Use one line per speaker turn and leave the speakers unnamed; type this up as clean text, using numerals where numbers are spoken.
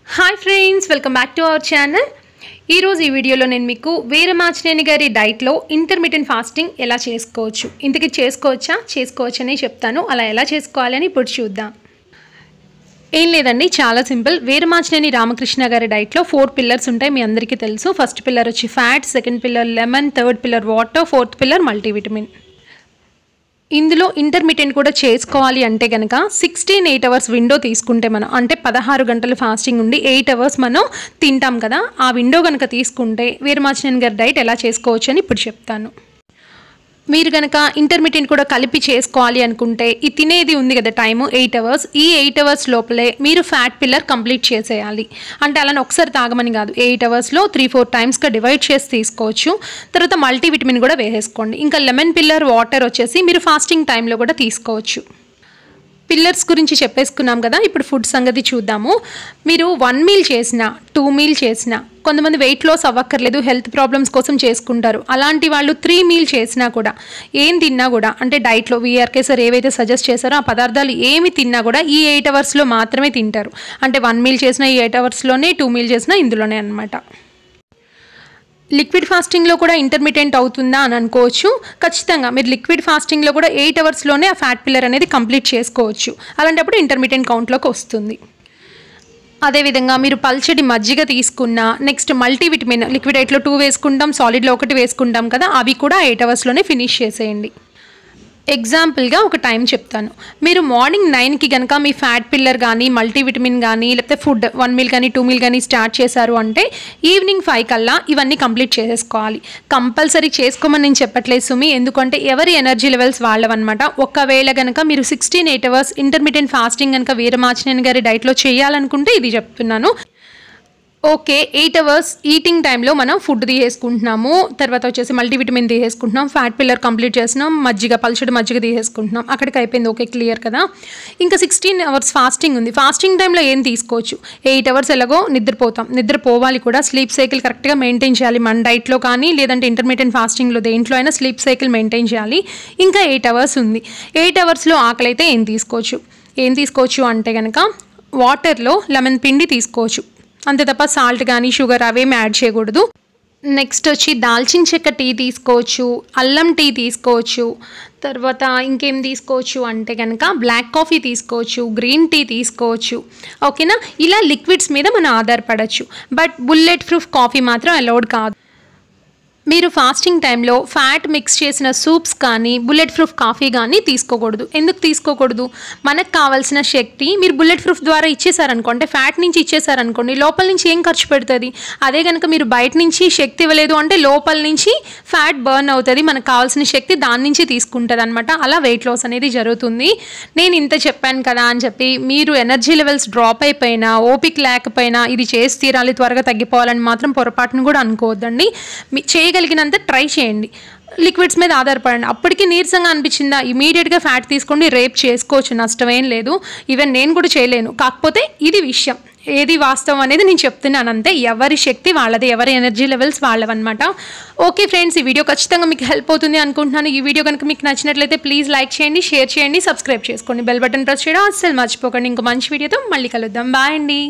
Hi friends, welcome back to our channel. ఈరోజు ఈ వీడియోలో నేను మీకు వీరమాచినేని గారి డైట్లో ఇంటర్మీడియట్ ఫాస్టింగ్ ఎలా చేసుకోవచ్చు, ఇంతకీ చేసుకోవచ్చని చెప్తాను. అలా ఎలా చేసుకోవాలని ఇప్పుడు చూద్దాం. ఏం లేదండి, చాలా సింపుల్. వీరమాచినేని రామకృష్ణ గారి డైట్లో 4 పిల్లర్స్ ఉంటాయి, మీ అందరికీ తెలుసు. ఫస్ట్ పిల్లర్ వచ్చి fat, second pillar lemon, third pillar water, fourth pillar multivitamin. ఇందులో ఇంటర్మీడియట్ కూడా చేసుకోవాలి అంటే కనుక 16-8 అవర్స్ విండో తీసుకుంటే మనం, అంటే 16 గంటలు ఫాస్టింగ్ ఉండి 8 అవర్స్ మనం తింటాం కదా, ఆ విండో కనుక తీసుకుంటే వీరమాచినేని గారి డైట్ ఎలా చేసుకోవచ్చు అని ఇప్పుడు చెప్తాను. మీరు కనుక ఇంటర్మీడియట్ కూడా కలిపి చేసుకోవాలి అనుకుంటే ఈ తినేది ఉంది కదా టైము 8 అవర్స్, ఈ 8 అవర్స్ లోపలే మీరు ఫ్యాట్ పిల్లర్ కంప్లీట్ చేసేయాలి. అంటే అలానే ఒకసారి తాగమని కాదు, 8 అవర్స్లో 3-4 టైమ్స్గా డివైడ్ చేసి తీసుకోవచ్చు. తర్వాత మల్టీవిటమిన్ కూడా వేసేసుకోండి. ఇంకా లెమన్ పిల్లర్ వాటర్ వచ్చేసి మీరు ఫాస్టింగ్ టైంలో కూడా తీసుకోవచ్చు. పిల్లర్స్ గురించి చెప్పేసుకున్నాం కదా, ఇప్పుడు ఫుడ్ సంగతి చూద్దాము. మీరు 1 మీల్ చేసినా 2 మీల్ చేసినా, కొంతమంది వెయిట్ లాస్ అవ్వక్కర్లేదు, హెల్త్ ప్రాబ్లమ్స్ కోసం చేసుకుంటారు, అలాంటి వాళ్ళు 3 మీల్ చేసినా కూడా, ఏం తిన్నా కూడా, అంటే డైట్లో వీఆర్కే సార్ ఏవైతే సజెస్ట్ చేశారో ఆ పదార్థాలు ఏమి తిన్నా కూడా ఈ 8 అవర్స్లో మాత్రమే తింటారు. అంటే 1 మీల్ చేసినా ఈ 8 అవర్స్లోనే, 2 మీల్ చేసినా ఇందులోనే అనమాట. లిక్విడ్ ఫాస్టింగ్లో కూడా ఇంటర్మీడియట్ అవుతుందా అని అనుకోవచ్చు. ఖచ్చితంగా మీరు లిక్విడ్ ఫాస్టింగ్లో కూడా 8 అవర్స్లోనే ఆ ఫ్యాట్ పిల్లర్ అనేది కంప్లీట్ చేసుకోవచ్చు. అలాంటప్పుడు ఇంటర్మీడియట్ కౌంట్లోకి వస్తుంది. అదేవిధంగా మీరు పల్చడి మజ్జిగ తీసుకున్న, నెక్స్ట్ మల్టీవిటమిన్ లిక్విడ్ డైట్లో 2 వేసుకుంటాం, సాలిడ్లో 1 వేసుకుంటాం కదా, అవి కూడా 8 అవర్స్లోనే ఫినిష్ చేసేయండి. ఎగ్జాంపుల్గా ఒక టైం చెప్తాను. మీరు మార్నింగ్ 9కి కనుక మీ ఫ్యాట్ పిల్లర్ కానీ, మల్టీవిటమిన్ కానీ, లేకపోతే ఫుడ్ 1 మీల్ కానీ 2 మీల్ కానీ స్టార్ట్ చేశారు అంటే ఈవినింగ్ 5 కల్లా ఇవన్నీ కంప్లీట్ చేసేసుకోవాలి. కంపల్సరీ చేసుకోమని నేను చెప్పట్లేదు సుమి, ఎందుకంటే ఎవరి ఎనర్జీ లెవెల్స్ వాళ్ళవన్నమాట. ఒకవేళ కనుక మీరు 16-8 అవర్స్ ఇంటర్మీడియట్ ఫాస్టింగ్ కనుక వీరమాచినేని గారి డైట్లో చేయాలనుకుంటే ఇది చెప్తున్నాను. ఓకే, 8 అవర్స్ ఈటింగ్ టైంలో మనం ఫుడ్ తీసేసుకుంటున్నాము, తర్వాత వచ్చేసి మల్టీవిటమిన్ తీసేసుకుంటున్నాం, ఫ్యాట్ పిల్లర్ కంప్లీట్ చేస్తున్నాం, మజ్జిగ పల్చడి మజ్జిగ తీసేసుకుంటున్నాం, అక్కడికి అయిపోయింది. ఓకే, క్లియర్ కదా. ఇంకా 16 అవర్స్ ఫాస్టింగ్ ఉంది. ఫాస్టింగ్ టైంలో ఏం తీసుకోవచ్చు? 8 అవర్స్ ఎలాగో నిద్రపోతాం, నిద్రపోవాలి కూడా. స్లీప్ సైకిల్ కరెక్ట్గా మెయింటైన్ చేయాలి మన డైట్లో కానీ, లేదంటే ఇంటర్మీడియట్ ఫాస్టింగ్లో దేంట్లో అయినా స్లీప్ సైకిల్ మెయింటైన్ చేయాలి. ఇంకా 8 అవర్స్ ఉంది. 8 అవర్స్లో ఆకలి అయితే ఏం తీసుకోవచ్చు అంటే కనుక వాటర్లో లెమన్ పిండి తీసుకోవచ్చు, అంతే తప్ప సాల్ట్ కానీ షుగర్ అవేమి యాడ్ చేయకూడదు. నెక్స్ట్ వచ్చి దాల్చిన చెక్క టీ తీసుకోవచ్చు, అల్లం టీ తీసుకోవచ్చు, తర్వాత ఇంకేం తీసుకోవచ్చు అంటే కనుక బ్లాక్ కాఫీ తీసుకోవచ్చు, గ్రీన్ టీ తీసుకోవచ్చు. ఓకేనా, ఇలా లిక్విడ్స్ మీద మనం ఆధారపడవచ్చు. బట్ బుల్లెట్ ప్రూఫ్ కాఫీ మాత్రం అలౌడ్ కాదు. మీరు ఫాస్టింగ్ టైంలో ఫ్యాట్ మిక్స్ చేసిన సూప్స్ కానీ, బుల్లెట్ ప్రూఫ్ కాఫీ కానీ తీసుకోకూడదు. ఎందుకు తీసుకోకూడదు? మనకు కావాల్సిన శక్తి మీరు బుల్లెట్ ప్రూఫ్ ద్వారా ఇచ్చేసారనుకోండి, ఫ్యాట్ నుంచి ఇచ్చేసారనుకోండి, లోపల నుంచి ఏం ఖర్చు పెడుతుంది? అదే కనుక మీరు బయట నుంచి శక్తి ఇవ్వలేదు అంటే లోపల నుంచి ఫ్యాట్ బర్న్ అవుతుంది, మనకు కావాల్సిన శక్తి దాని నుంచి తీసుకుంటుంది అనమాట. అలా వెయిట్ లాస్ అనేది జరుగుతుంది. నేను ఇంత చెప్పాను కదా అని చెప్పి మీరు ఎనర్జీ లెవెల్స్ డ్రాప్ అయిపోయినా, ఓపిక లేకపోయినా ఇది చేసి తీరాలి, త్వరగా తగ్గిపోవాలని మాత్రం పొరపాటును కూడా అనుకోవద్దండి. చేయగలిగినంత ట్రై చేయండి. లిక్విడ్స్ మీద ఆధారపడండి. అప్పటికి నీరసంగా అనిపించిందా, ఇమీడియట్గా ఫ్యాట్ తీసుకోండి, రేపు చేసుకోవచ్చు, నష్టమేం లేదు. ఈవెన్ నేను కూడా చేయలేను. కాకపోతే ఇది విషయం, ఏది వాస్తవం అనేది నేను చెప్తున్నాను అంతే. ఎవరి శక్తి వాళ్ళది, ఎవరి ఎనర్జీ లెవెల్స్ వాళ్ళవన్నమాట. ఓకే ఫ్రెండ్స్, ఈ వీడియో ఖచ్చితంగా మీకు హెల్ప్ అవుతుంది అనుకుంటున్నాను. ఈ వీడియో కనుక మీకు నచ్చినట్లయితే ప్లీజ్ లైక్ చేయండి, షేర్ చేయండి, సబ్స్క్రైబ్ చేసుకోండి, బెల్ బటన్ ప్రెస్ చేయడం అస్సలు మర్చిపోకండి. ఇంకో మంచి వీడియోతో మళ్ళీ కలుద్దాం. బాయ్ అండి.